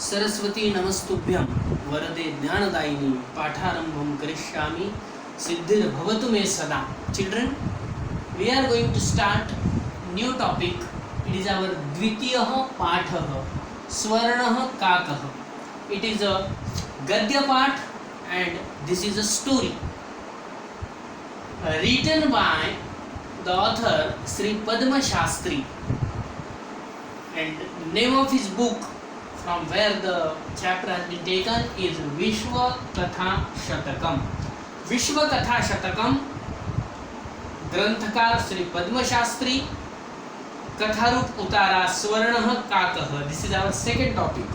सरस्वती नमस्तुभ्यं वरदे ज्ञानदायिनी पाठारंभं करिष्यामि सिद्धिर्भवतु मे सदा. Children, we are going to start new topic. It is our द्वितीयः पाठः स्वर्णः काकः. It is a gadya part and this is a story written by the author Sri Padma Shastri, and name of his book from where the chapter has been taken is Vishwa Katha Shatakam. Vishwa Katha Shatakam, ग्रंथकार Shri पद्म शास्त्री, कथारूप उतारा स्वर्णः काकः. This is our second topic,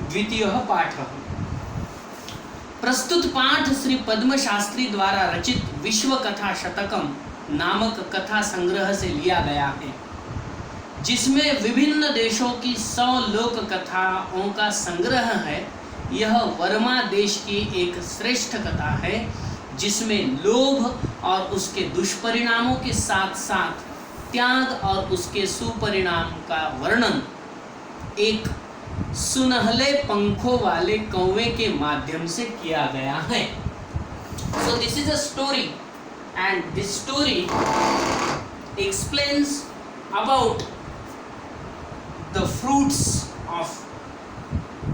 द्वितीयः पाठः. प्रस्तुत पाठ श्री पद्म शास्त्री द्वारा रचित विश्व कथा शतकम नामक कथा संग्रह से लिया गया है, जिसमें विभिन्न देशों की 100 लोक कथाओं का संग्रह है. यह वर्मा देश की एक श्रेष्ठ कथा है, जिसमें लोभ और उसके दुष्परिणामों के साथ साथ त्याग और उसके सुपरिणाम का वर्णन एक सुनहले पंखों वाले कौवे के माध्यम से किया गया है. So this is a story and this story explains about the fruits of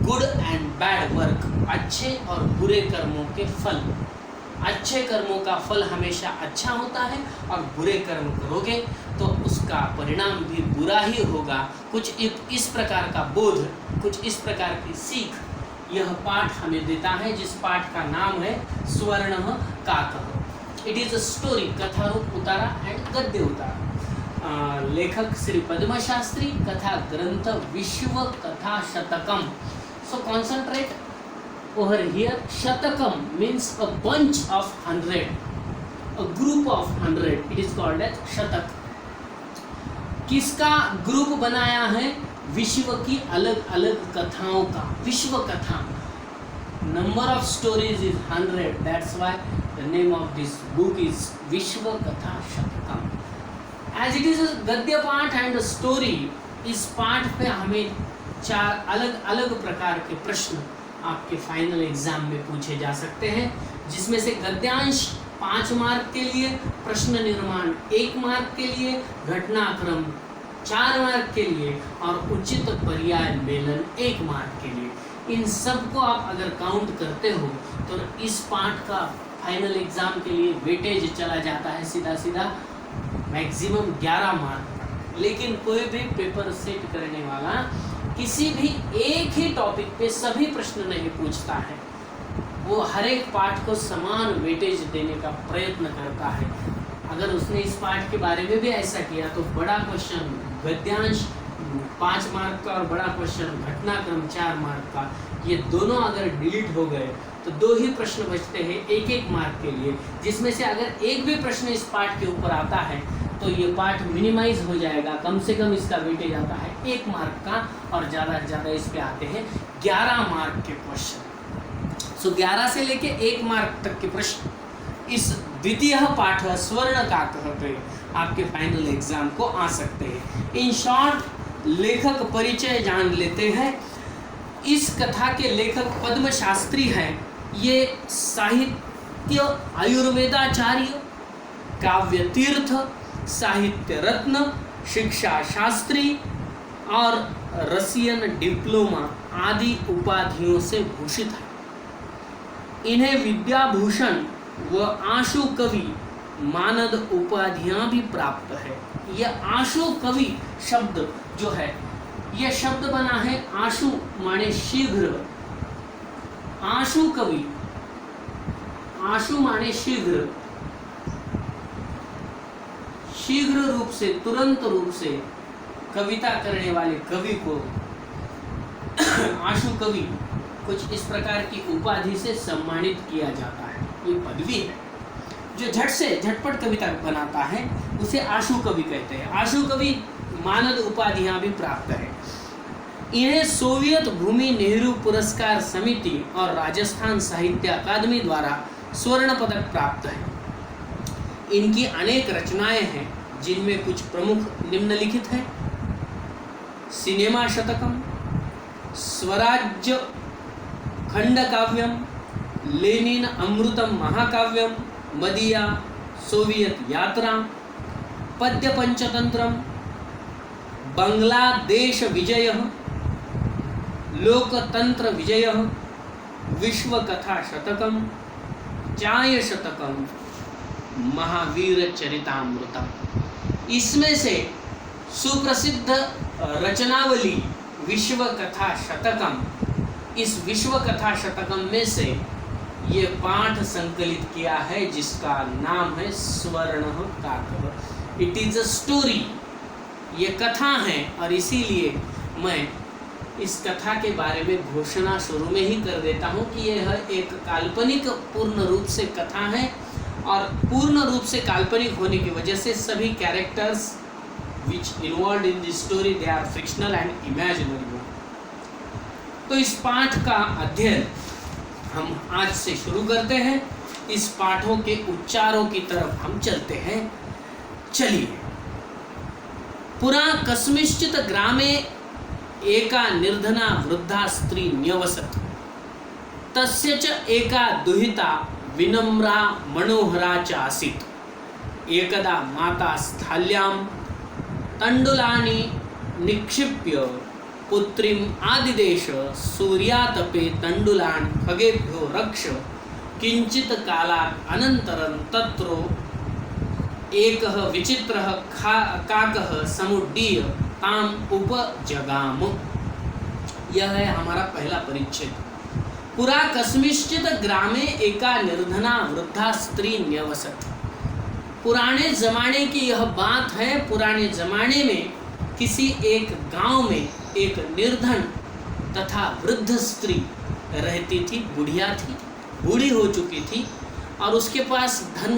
good and bad work. अच्छे और बुरे कर्मों के फल. अच्छे कर्मों का फल हमेशा अच्छा होता है और बुरे कर्म करोगे तो उसका परिणाम भी बुरा ही होगा. कुछ इस प्रकार का बोध, कुछ इस प्रकार की सीख यह पाठ हमें देता है, जिस पाठ का नाम है स्वर्णः काकः. इट इज अ स्टोरी, कथा रूप उतारा एंड गद्य उतारा. लेखक श्री पद्म शास्त्री, कथा ग्रंथ विश्व कथा शतकम. So concentrate over here. Shatakam means a bunch of 100, a group of 100. It is called as shatak. किसका ग्रुप बनाया है? विश्व की अलग अलग कथाओं का. विश्व कथा, number of stories is 100. That's why the name of this book is विश्व कथा Shatakam. As it is a गद्य पाठ एंड स्टोरी, इस पाठ पे हमें 4 अलग अलग प्रकार के प्रश्न आपके फाइनल एग्जाम में पूछे जा सकते हैं, जिसमें से गद्यांश 5 मार्क के लिए, प्रश्न निर्माण 1 मार्क के लिए, घटनाक्रम 4 मार्क के लिए और उचित पर्याय मेलन 1 मार्क के लिए. इन सब को आप अगर काउंट करते हो तो इस पाठ का फाइनल एग्जाम के लिए वेटेज चला जाता है सीधा सीधा मैक्सिमम 11 मार्क. लेकिन कोई भी पेपर सेट करने वाला किसी भी एक ही टॉपिक पे सभी प्रश्न नहीं पूछता है. वो हर एक पाठ को समान वेटेज देने का प्रयत्न करता है. अगर उसने इस पाठ के बारे में भी ऐसा किया तो बड़ा क्वेश्चन गद्यांश 5 मार्क का और बड़ा क्वेश्चन घटनाक्रम 4 मार्क का, ये दोनों अगर डिलीट हो गए तो 2 ही प्रश्न बचते हैं 1-1 मार्क के लिए, जिसमें से अगर एक भी प्रश्न इस पाठ के ऊपर आता है तो ये पाठ मिनिमाइज हो जाएगा. कम से कम इसका वेटेज आता है 1 मार्क का और ज़्यादा से ज़्यादा इस पे आते हैं 11 मार्क के क्वेश्चन. सो 11 से लेके 1 मार्क तक के प्रश्न इस द्वितीय पाठ स्वर्ण काकः पे आपके फाइनल एग्जाम को आ सकते हैं. इन शॉर्ट लेखक परिचय जान लेते हैं. इस कथा के लेखक पद्म शास्त्री हैं. ये साहित्य आयुर्वेदाचार्य, काव्य तीर्थ, साहित्य रत्न, शिक्षा शास्त्री और रसियन डिप्लोमा आदि उपाधियों से भूषित है. इन्हें विद्याभूषण व आशु कवि मानद उपाधियां भी प्राप्त है. यह आशु कवि शब्द जो है, यह शब्द बना है आशु माने शीघ्र. आशु कवि, आशु माने शीघ्र, शीघ्र रूप से, तुरंत रूप से कविता करने वाले कवि को आशु कवि कुछ इस प्रकार की उपाधि से सम्मानित किया जाता है. ये पदवी है. जो झटपट कविता बनाता है उसे आशु कवि कहते हैं. आशु कवि मानद उपाधियां भी प्राप्त है. इन्हें सोवियत भूमि नेहरू पुरस्कार समिति और राजस्थान साहित्य अकादमी द्वारा स्वर्ण पदक प्राप्त है. इनकी अनेक रचनाएं हैं, जिनमें कुछ प्रमुख निम्नलिखित हैं. सिनेमा शतकम, स्वराज्य खंडकाव्यम, लेनिन अमृतम महाकाव्यम, मदिया सोवियत यात्रा, पद्य पंचतंत्रम, बांग्लादेश विजय, लोकतंत्र विजय, विश्व कथा शतकम, चाय शतकम, महावीर चरितामृतम। इसमें से सुप्रसिद्ध रचनावली विश्व कथा शतकम, इस विश्व कथा शतकम में से ये पाठ संकलित किया है जिसका नाम है स्वर्णः काकः। इट इज अ स्टोरी, ये कथा है और इसीलिए मैं इस कथा के बारे में घोषणा शुरू में ही कर देता हूँ कि यह एक काल्पनिक पूर्ण रूप से कथा है और पूर्ण रूप से काल्पनिक होने की वजह से सभी characters which involved in this story they are fictional and imaginary। तो इस पाठ का अध्ययन हम आज से शुरू करते हैं। इस पाठों के उच्चारों की तरफ हम चलते हैं। चलिए। पुरा कस्मिंश्चित् ग्रामे एका निर्धना वृद्धा स्त्री न्यवसत्, तस्य च एका दुहिता विनम्रा मनोहरा च आसीत्। एकदा माता स्थाल्यां तण्डुलानि निक्षिप्य पुत्रीम् आदिदेश सूर्यातपे तण्डुलान् खगेभ्यो रक्ष। किञ्चित् कालात् अनन्तरं तत्र एकः विचित्रः काकः समुड्डीय ताम् उपजगाम। यह है हमारा पहला परिच्छेद। पुरा कस्मिंश्चित् ग्रामे एका निर्धना वृद्धा स्त्री न्यवसत्। पुराने ज़माने की यह बात है। पुराने ज़माने में किसी एक गांव में एक निर्धन तथा वृद्ध स्त्री रहती थी। बुढ़िया थी, बूढ़ी हो चुकी थी और उसके पास धन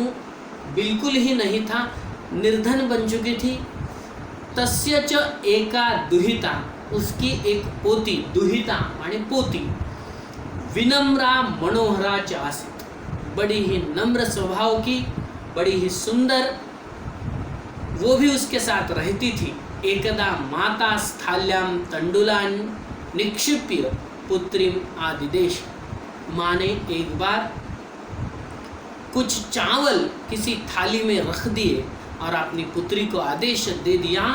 बिल्कुल ही नहीं था, निर्धन बन चुकी थी। तस्य च एका दुहिता, उसकी एक पोती, दुहिता माने पोती, विनम्रा मनोहरा च आसीत्, बड़ी ही नम्र स्वभाव की, बड़ी ही सुंदर, वो भी उसके साथ रहती थी। एकदा माता स्थाल्यां तंडुलान निक्षिप्य पुत्रीम आदिदेश, माँ ने एक बार कुछ चावल किसी थाली में रख दिए और अपनी पुत्री को आदेश दे दिया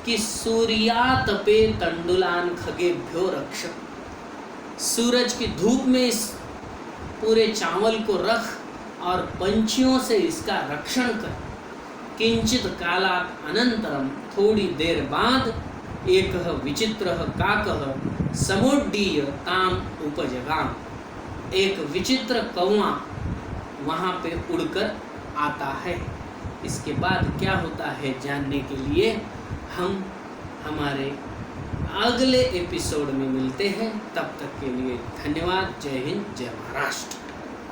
कि सूर्यातपे तंडुलान खगेभ्यो रक्ष। सूरज की धूप में इस पूरे चावल को रख और पंछियों से इसका रक्षण कर। किंचित कालात् अनंतरम, थोड़ी देर बाद, एकः विचित्रः काकः समुड्डीय ताम उपजगाम, एक विचित्र कौवा वहाँ पे उड़कर आता है। इसके बाद क्या होता है जानने के लिए हम हमारे अगले एपिसोड में मिलते हैं। तब तक के लिए धन्यवाद। जय हिंद, जय महाराष्ट्र।